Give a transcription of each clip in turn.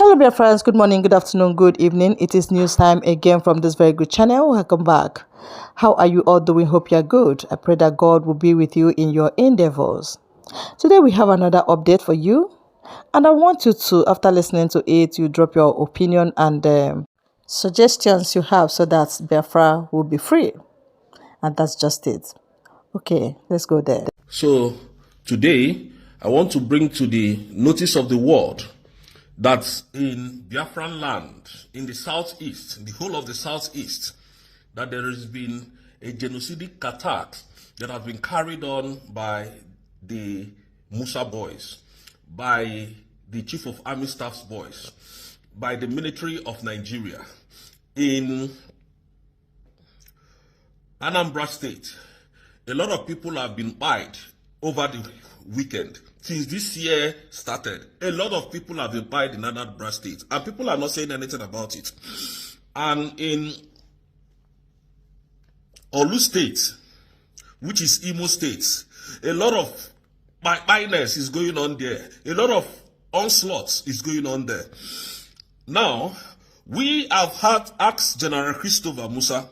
Hello, Biafrans. Good morning, good afternoon, good evening. It is news time again from this very good channel. Welcome back. How are you all doing? Hope you're good. I pray that God will be with you in your endeavors. Today we have another update for you, and I want you to, after listening to it, you drop your opinion and suggestions you have so that Biafra will be free. And that's just it. Okay, let's go there. So today I want to bring to the notice of the world that in Biafran land, in the southeast, the whole of the southeast, that there has been a genocidal attack that has been carried on by the Musa boys, by the Chief of Army Staff's boys, by the military of Nigeria in Anambra State. A lot of people have been died over the weekend. Since this year started, a lot of people have been died in Anambra State, and people are not saying anything about it. And in Olu State, which is Imo State, a lot of violence is going on there. A lot of onslaughts is going on there. Now, we have had asked General Christopher Musa,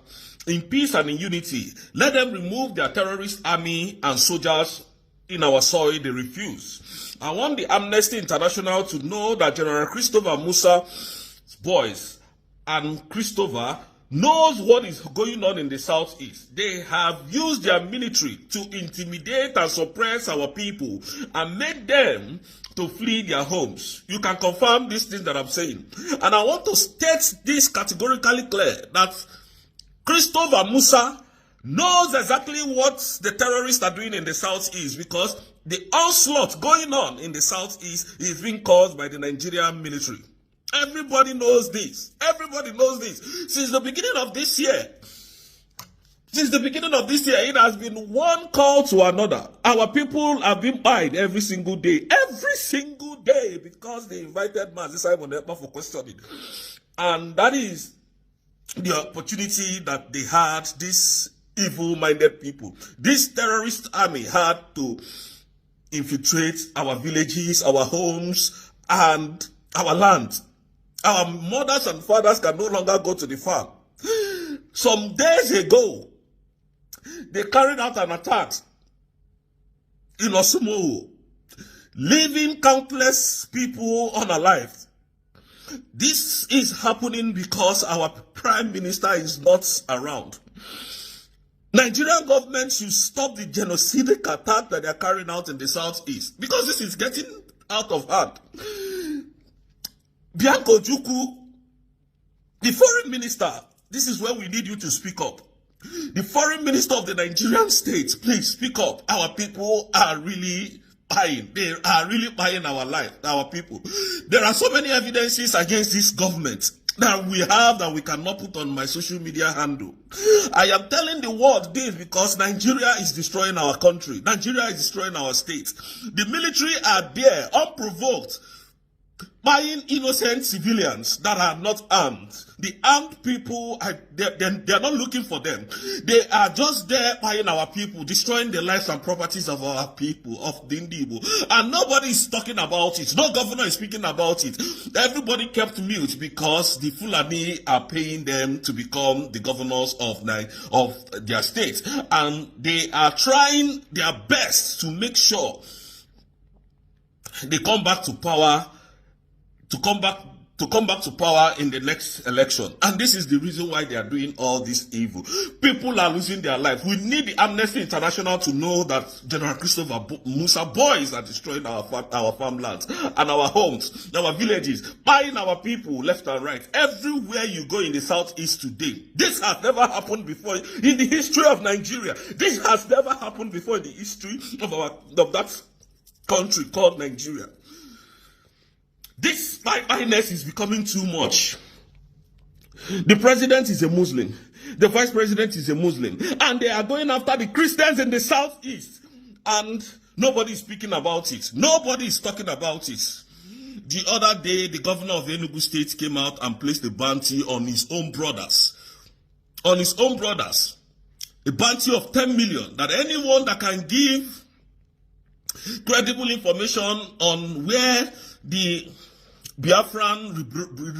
in peace and in unity, let them remove their terrorist army and soldiers in our soil. They refuse. I want the Amnesty International to know that General Christopher Musa's boys and Christopher knows what is going on in the southeast. They have used their military to intimidate and suppress our people and make them to flee their homes. You can confirm these things that I'm saying. And I want to state this categorically clear, that Christopher Musa knows exactly what the terrorists are doing in the southeast, because the onslaught going on in the southeast is being caused by the Nigerian military. Everybody knows this. Everybody knows this. Since the beginning of this year, it has been one call to another. Our people have been pied every single day, because they invited Mazi Simon Ekpa for questioning. And that is the opportunity that they had, these evil-minded people. This terrorist army had to infiltrate our villages, our homes, and our land. Our mothers and fathers can no longer go to the farm. Some days ago, they carried out an attack in Osumo, leaving countless people unalived. This is happening because our prime minister is not around. Nigerian government should stop the genocidal attack that they are carrying out in the southeast, because this is getting out of hand. Bianco Juku, the foreign minister, this is where we need you to speak up. The foreign minister of the Nigerian state, please speak up. Our people are really buying. They are really buying our life, our people. There are so many evidences against this government that we have that we cannot put on my social media handle. I am telling the world this because Nigeria is destroying our country. Nigeria is destroying our state. The military are there, unprovoked, buying innocent civilians that are not armed. The armed people, they are not looking for them. They are just there buying our people, destroying the lives and properties of our people, of the Indibo. And nobody is talking about it. No governor is speaking about it. Everybody kept mute because the Fulani are paying them to become the governors of their state. And they are trying their best to make sure they come back to power, to come back to power in the next election. And this is the reason why they are doing all this evil. People are losing their lives. We need the Amnesty International to know that General Christopher Musa boys are destroying our farmlands and our homes, our villages, buying our people left and right. Everywhere you go in the southeast today, this has never happened before in the history of Nigeria. This has never happened before in the history of that country called Nigeria. This violence is becoming too much. The president is a Muslim. The vice president is a Muslim. And they are going after the Christians in the southeast. And nobody is speaking about it. Nobody is talking about it. The other day, the governor of Enugu State came out and placed a bounty on his own brothers. On his own brothers. A bounty of 10 million. That anyone that can give credible information on where the Biafran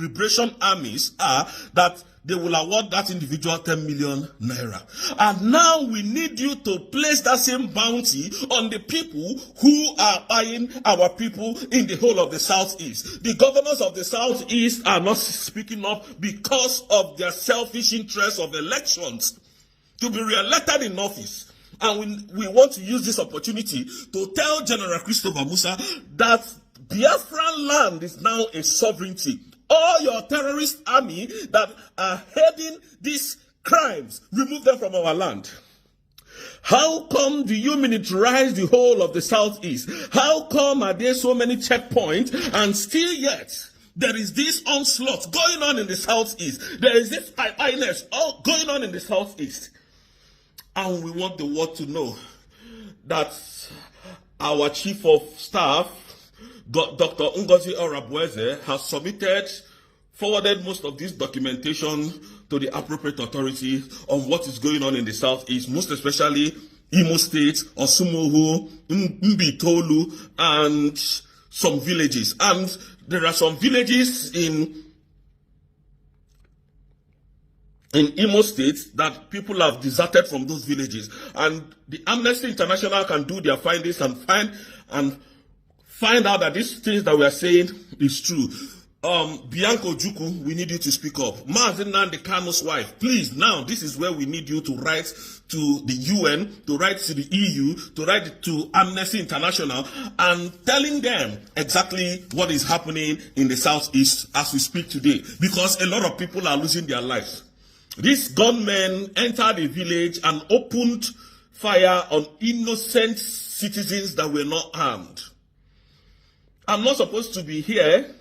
liberation armies are that they will award that individual 10 million naira. And now we need you to place that same bounty on the people who are buying our people in the whole of the Southeast. The governors of the Southeast are not speaking up because of their selfish interest of elections to be re-elected in office. And we want to use this opportunity to tell General Christopher Musa that Biafran land is now a sovereignty. All your terrorist army that are heading these crimes, remove them from our land. How come do you militarize the whole of the Southeast? How come are there so many checkpoints and still yet there is this onslaught going on in the Southeast? There is this highness all going on in the Southeast. And we want the world to know that our chief of staff, Dr. Ngozi Orabueze, has forwarded most of this documentation to the appropriate authorities on what is going on in the Southeast, most especially Imo State, Osumuhu, Mbitolu, and some villages. And there are some villages in Imo State that people have deserted from those villages. And the Amnesty International can do their findings and find out that these things that we are saying is true. Bianco Juku, we need you to speak up. Mazen Nnamdi Kanu's wife, please, now this is where we need you to write to the UN, to write to the EU, to write to Amnesty International, and telling them exactly what is happening in the Southeast as we speak today, because a lot of people are losing their lives. These gunmen entered a village and opened fire on innocent citizens that were not armed. I'm not supposed to be here.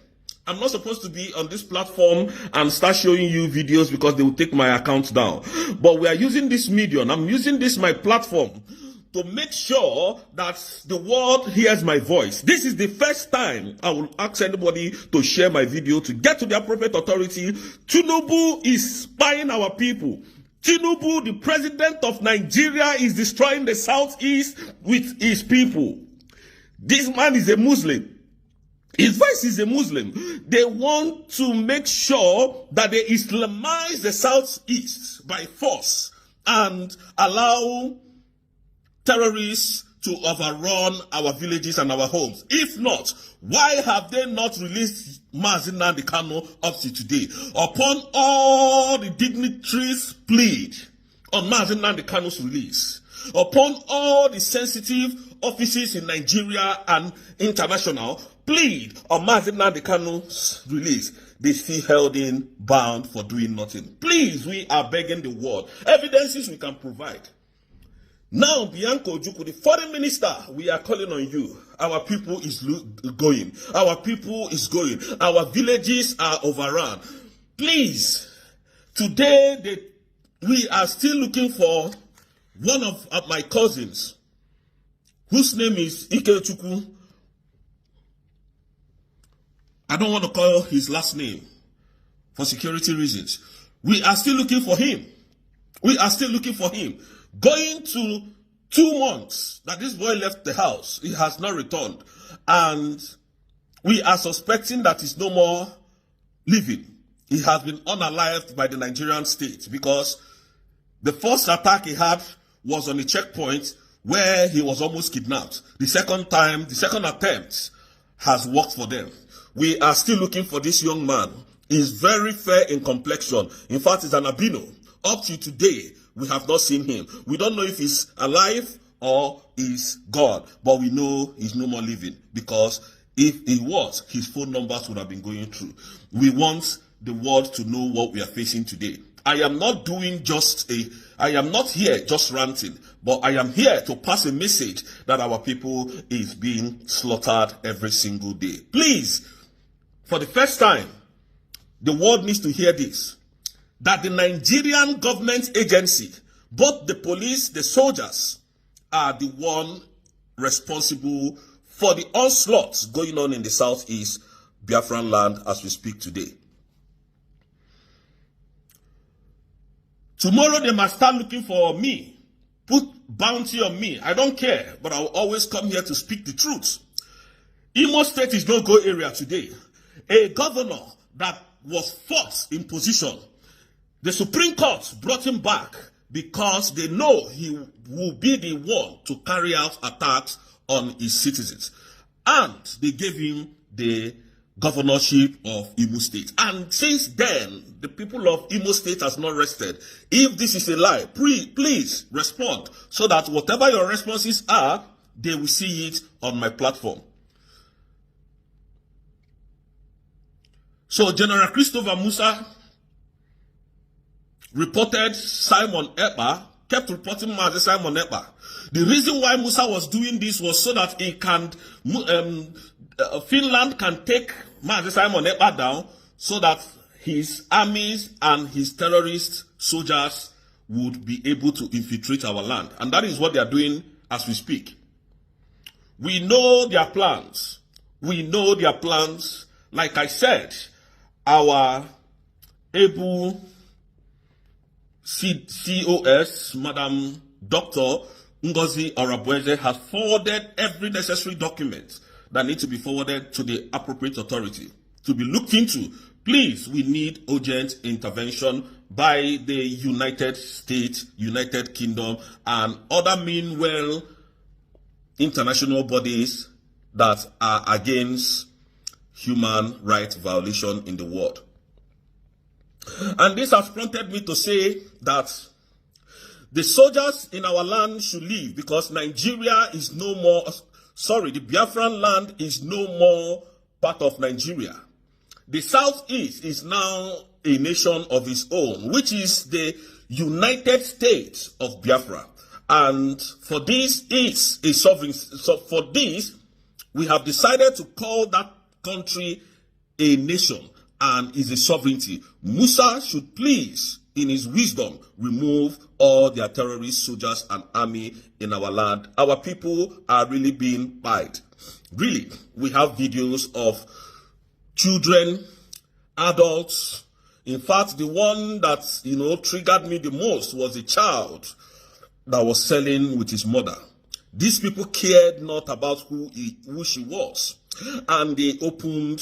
I'm not supposed to be on this platform and start showing you videos because they will take my account down. But we are using this medium. I'm using this, my platform, to make sure that the world hears my voice. This is the first time I will ask anybody to share my video to get to the appropriate authority. Tinubu is spying our people. Tinubu, the president of Nigeria, is destroying the Southeast with his people. This man is a Muslim. His voice is a Muslim. They want to make sure that they Islamize the Southeast by force and allow terrorists to overrun our villages and our homes. If not, why have they not released Mazen Nnamdi Kanu up to today? Upon all the dignitaries' plead on Mazen Nnamdi Kanu's release, upon all the sensitive offices in Nigeria and international plead on Mazen Nnamdi Kanu's release, they still held in bound for doing nothing. Please, we are begging the world. Evidences we can provide. Now, Bianco Ojukwu, the foreign minister, we are calling on you. Our people is going. Our people is going. Our villages are overrun. Please, today we are still looking for one of my cousins, whose name is Ikechukwu. I don't want to call his last name for security reasons. We are still looking for him. We are still looking for him. Going to 2 months that this boy left the house, he has not returned. And we are suspecting that he's no more living. He has been unalived by the Nigerian state because the first attack he had was on a checkpoint where he was almost kidnapped. The second attempt has worked for them. We are still looking for this young man. He's very fair in complexion. In fact, he's an albino. Up to today, we have not seen him. We don't know if he's alive or is gone, but we know he's no more living, because if he was, his phone numbers would have been going through. We want the world to know what we are facing today. I am not here just ranting, but I am here to pass a message that our people is being slaughtered every single day. Please, for the first time, the world needs to hear this, that the Nigerian government agency, both the police, the soldiers, are the one responsible for the onslaughts going on in the Southeast Biafran land as we speak today. Tomorrow they must start looking for me, put bounty on me. I don't care, but I will always come here to speak the truth. Imo State is no-go area today. a governor that was fourth in position. The Supreme Court brought him back because they know he will be the one to carry out attacks on his citizens. And they gave him the governorship of Imo State. And since then, the people of Imo State has not rested. If this is a lie, please respond so that whatever your responses are, they will see it on my platform. So General Christopher Musa reported Simon Ekpa, kept reporting Mazi Simon Ekpa. The reason why Musa was doing this was so that he can, Finland can take Mazi Simon Ekpa down so that his armies and his terrorist soldiers would be able to infiltrate our land. And that is what they are doing as we speak. We know their plans. We know their plans. Like I said, our able COS, Madam Dr. Ngozi Orabueze, has forwarded every necessary document that needs to be forwarded to the appropriate authority to be looked into. Please, we need urgent intervention by the United States, United Kingdom, and other meanwhile international bodies that are against human rights violation in the world. And this has prompted me to say that the soldiers in our land should leave because Nigeria is no more, the Biafran land is no more part of Nigeria. The Southeast is now a nation of its own, which is the United States of Biafra. And for this is a sovereign, so for this, we have decided to call that country a nation and is a sovereignty. Musa should please, in his wisdom, remove all their terrorist soldiers and army in our land. Our people are really being pied. Really, we have videos of children, adults. In fact, the one that, triggered me the most was a child that was selling with his mother. These people cared not about who she was. And they opened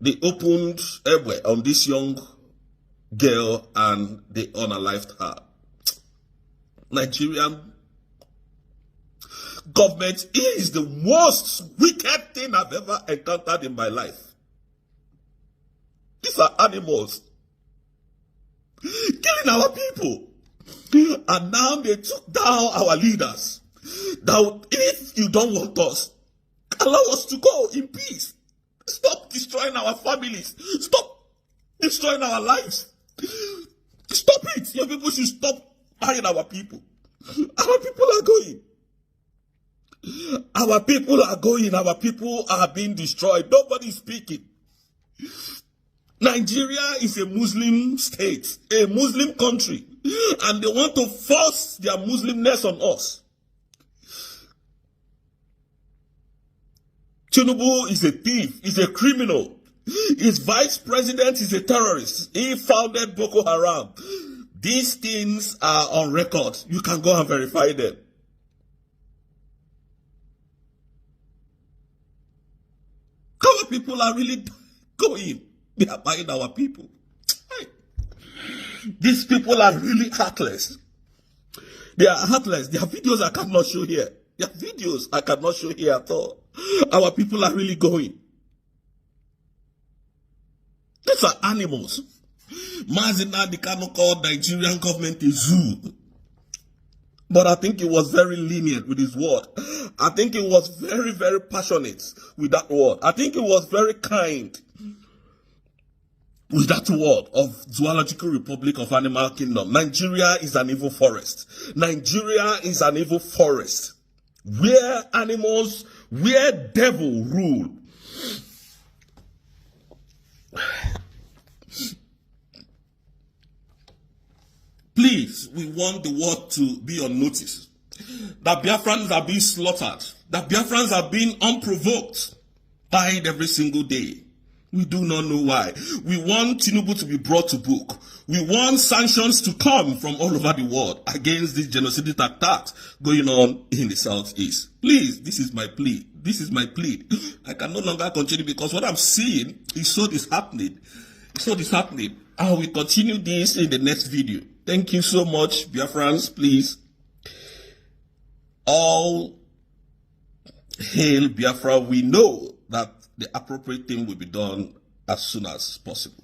Ebwe on this young girl and they unalived her. Nigerian government is the most wicked thing I've ever encountered in my life. These are animals killing our people. And now they took down our leaders. Now, if you don't want us, allow us to go in peace. Stop destroying our families. Stop destroying our lives. Stop it. Your people should stop buying our people. Our people are going. Our people are going. Our people are being destroyed. Nobody is speaking. Nigeria is a Muslim state, a Muslim country, and they want to force their Muslimness on us. Tinubu is a thief, is a criminal. His vice president is a terrorist. He founded Boko Haram. These things are on record. You can go and verify them. Our people are really going. They are buying our people. These people are really heartless. They are heartless. Their videos I cannot show here. Their videos I cannot show here at all. Our people are really going. These are animals. Mazina Dikano called Nigerian government a zoo. But I think he was very lenient with his word. I think he was very, very passionate with that word. I think he was very kind with that word of Zoological Republic of Animal Kingdom. Nigeria is an evil forest. Nigeria is an evil forest where animals, where devil rule. Please, we want the world to be on notice that Biafrans are being slaughtered, that Biafrans are being unprovoked, died every single day. We do not know why. We want Tinubu to be brought to book. We want sanctions to come from all over the world against these genocidal attacks going on in the Southeast. Please, this is my plea. This is my plea. I can no longer continue because what I'm seeing is so disheartening. It's so disheartening. I will continue this in the next video. Thank you so much, Biafrans. Please. All hail Biafra. We know that the appropriate thing will be done as soon as possible.